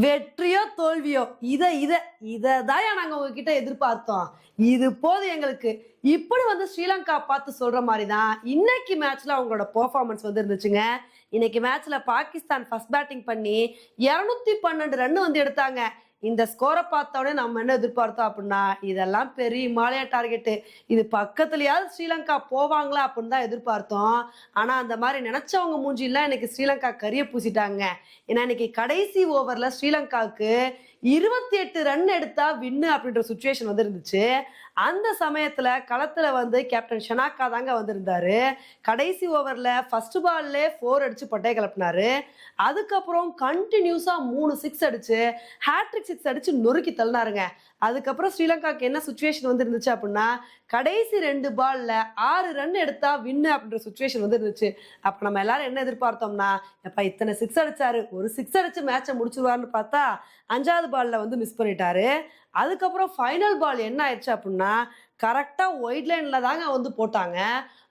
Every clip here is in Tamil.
வெற்றியோ தோல்வியோ இதை தான் நாங்க உங்ககிட்ட எதிர்பார்த்தோம். இது போதும் எங்களுக்கு. இப்படி ஸ்ரீலங்கா பார்த்து சொல்ற மாதிரி தான் இன்னைக்கு மேட்ச்ல அவங்களோட பெர்ஃபார்மன்ஸ் இருந்துச்சுங்க. இன்னைக்கு மேட்ச்ல பாகிஸ்தான் ஃபர்ஸ்ட் பேட்டிங் பண்ணி 212 ரன் எடுத்தாங்க. இந்த ஸ்கோரை பார்த்தோன்னே நம்ம என்ன எதிர்பார்த்தோம் அப்படின்னா, இதெல்லாம் பெரிய இமாலய டார்கெட்டு. இது பக்கத்துலயாவது ஸ்ரீலங்கா போவாங்களா அப்படின்னு தான் எதிர்பார்த்தோம். ஆனா அந்த மாதிரி நினைச்சவங்க மூஞ்சிலாம் இன்னைக்கு ஸ்ரீலங்கா கரிய பூசிட்டாங்க. ஏன்னா இன்னைக்கு கடைசி ஓவர்ல ஸ்ரீலங்காவுக்கு 28 ரன் எடுத்தா வின்னு அப்படின்ற சுச்சுவேஷன் இருந்துச்சு. அந்த சமயத்துல களத்துல கேப்டன் ஷனாக்கா தாங்க வந்திருந்தாரு. கடைசி ஓவர்ல ஃபர்ஸ்ட் பால்லே 4 அடிச்சு பட்டைய கிளப்பினாரு. அதுக்கப்புறம் கண்டினியூஸா 3 சிக்ஸ் அடிச்சு ஹேட்ரிக் சிக்ஸ் அடிச்சு நொறுக்கி தள்ளினாருங்க. அதுக்கப்புறம் ஸ்ரீலங்காக்கு என்ன சுச்சுவேஷன் இருந்துச்சு அப்படின்னா, கடைசி 2 பால்ல 6 ரன் எடுத்தா வின்னு அப்படின்ற சுச்சுவேஷன் இருந்துச்சு. அப்ப நம்ம எல்லாரும் என்ன எதிர்பார்த்தோம்னா, எப்ப இத்தனை சிக்ஸ் அடிச்சாரு, ஒரு சிக்ஸ் அடிச்சு மேட்சை முடிச்சிருவாருன்னு பார்த்தா 5வது பால்ல மிஸ் பண்ணிட்டாரு. அதுக்கப்புறம் ஃபைனல் பால் என்ன ஆயிடுச்சு அப்படின்னா, கரெக்டா ஒயிட் லைன்ல தாங்க போட்டாங்க.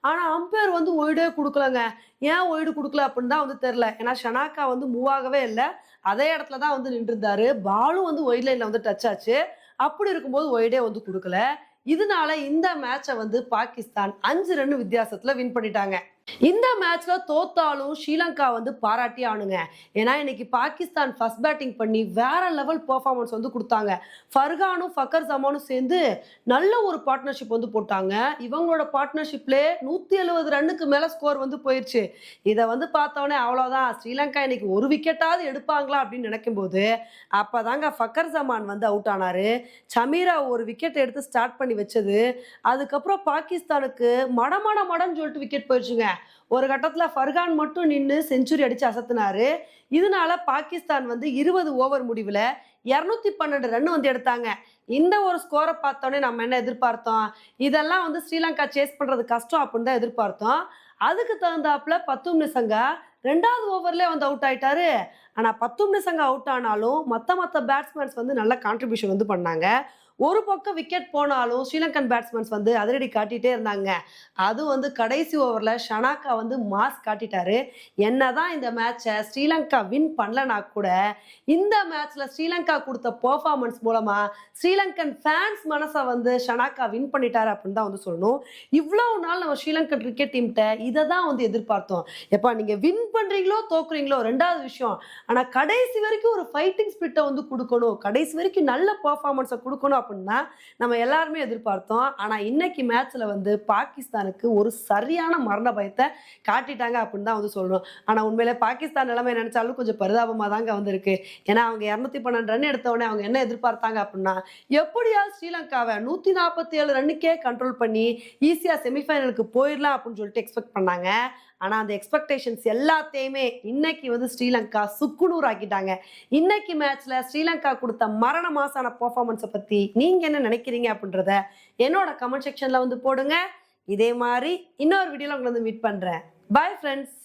ஆனா அம்பையர் ஒய்டே கொடுக்கலங்க. ஏன் ஒய்டு கொடுக்கல அப்படின்னு தான் தெரியல. ஏன்னா ஷனாக்கா மூவ் ஆகவே இல்லை. அதே இடத்துல தான் நின்றுருந்தாரு. பாலும் ஒயிட் லைன்ல டச் ஆச்சு. அப்படி இருக்கும்போது ஒய்டே கொடுக்கல. இதனால இந்த மேட்சை பாகிஸ்தான் 5 ரன் வித்தியாசத்துல வின் பண்ணிட்டாங்க. இந்த மேட்ச்ல தோத்தாலும் ஸ்ரீலங்கா பாராட்டி ஆனுங்க. ஏன்னா இன்னைக்கு பாகிஸ்தான் ஃபர்ஸ்ட் பேட்டிங் பண்ணி வேற லெவல் பெர்ஃபார்மன்ஸ் கொடுத்தாங்க. ஃபர்கானும் ஃபக்கர் ஜமானும் சேர்ந்து நல்ல ஒரு பார்ட்னர்ஷிப் போட்டாங்க. இவங்களோட பார்ட்னர்ஷிப்ல 170 ரன்னுக்கு மேல ஸ்கோர் போயிருச்சு. இதை பார்த்தோன்னே அவ்வளவுதான், ஸ்ரீலங்கா இன்னைக்கு ஒரு விக்கெட்டாவது எடுப்பாங்களா அப்படின்னு நினைக்கும் போது அப்பதாங்க ஃபக்கர் ஜமான் அவுட் ஆனாரு. சமீரா ஒரு விக்கெட் எடுத்து ஸ்டார்ட் பண்ணி வச்சது. அதுக்கப்புறம் பாகிஸ்தானுக்கு மடன்னு சொல்லிட்டு விக்கெட் போயிடுச்சுங்க. ஒரு கட்டத்துல ஃபர்கான் மட்டும் நின்று செஞ்சுரி அடிச்சு அசத்தினாரு. இதனால பாகிஸ்தான் 20 ஓவர் முடிவுல 212 ரன் எடுத்தாங்க. இந்த ஒரு ஸ்கோரை பார்த்தோன்னே நம்ம என்ன எதிர்பார்த்தோம், இதெல்லாம் ஸ்ரீலங்கா சேஸ் பண்றது கஷ்டம் அப்படின்னு தான் எதிர்பார்த்தோம். அதுக்கு தகுந்தாப்புல பத்தும் நிசங்கா 2வது ஓவர்ல அவுட் ஆயிட்டாரு. ஆனா பத்தும் நிசங்கா அவுட் ஆனாலும் மத்த பேட்ஸ்மேன்ஸ் நல்ல கான்ட்ரிபியூஷன் பண்ணாங்க. ஒரு பக்கம் விக்கெட் போனாலும் ஸ்ரீலங்கன் பேட்ஸ்மேன்ஸ் அதிரடி காட்டிட்டே இருந்தாங்க. அது கடைசி ஓவர்ல ஷனாக்கா மாஸ் காட்டிட்டாரு. என்னதான் இந்த மேட்சை ஸ்ரீலங்கா வின் பண்ணலனா கூட இந்த மேட்ச்ல ஸ்ரீலங்கா கொடுத்த பெர்ஃபார்மன்ஸ் மூலமா ஸ்ரீலங்கன் ஃபேன்ஸ் மனசை ஷனாக்கா வின் பண்ணிட்டாரு அப்படின்னு தான் சொல்லணும். இவ்வளவு நாள் நம்ம ஸ்ரீலங்கன் கிரிக்கெட் டீம்கிட்ட இதை தான் எதிர்பார்த்தோம். எப்பா நீங்க வின் பண்றீங்களோ தோக்குறீங்களோ 2வது விஷயம், ஆனா கடைசி வரைக்கும் ஒரு ஃபைட்டிங் ஸ்பிரிட்டை கொடுக்கணும், கடைசி வரைக்கும் நல்ல பெர்ஃபார்மன்ஸை கொடுக்கணும் அப்படின்னா நம்ம எல்லாருமே எதிர்பார்த்தோம். ஆனா இன்னைக்கு மேட்ச்ல பாகிஸ்தானுக்கு ஒரு சரியான மரண பயத்தை காட்டிட்டாங்க அப்படின்னு தான் சொல்லணும். ஆனா உண்மையிலே பாகிஸ்தான் நிலைமை நினைச்சாலும் கொஞ்சம் பரிதாபமா தாங்க இருக்கு. ஏன்னா அவங்க 212 ரன் எடுத்த உடனே அவங்க என்ன எதிர்பார்த்தாங்க அப்படின்னா, எப்படியாவது ஸ்ரீலங்காவை 147 ரன்னுக்கே கண்ட்ரோல் பண்ணி ஈஸியா செமிஃபைனலுக்கு போயிடலாம் அப்படின்னு சொல்லிட்டு எக்ஸ்பெக்ட் பண்ணாங்க. ஆனா அந்த எக்ஸ்பெக்டேஷன்ஸ் எல்லாத்தையுமே இன்னைக்கு ஸ்ரீலங்கா சுக்குநூறு ஆக்கிட்டாங்க. இன்னைக்கு மேட்ச்ல ஸ்ரீலங்கா கொடுத்த மரண மாசான பெர்ஃபார்மன்ஸை பத்தி நீங்க என்ன நினைக்கிறீங்க அப்படின்றத என்னோட கமெண்ட் செக்ஷன்ல போடுங்க. இதே மாதிரி இன்னொரு வீடியோல உங்களை மீட் பண்றேன். Bye friends.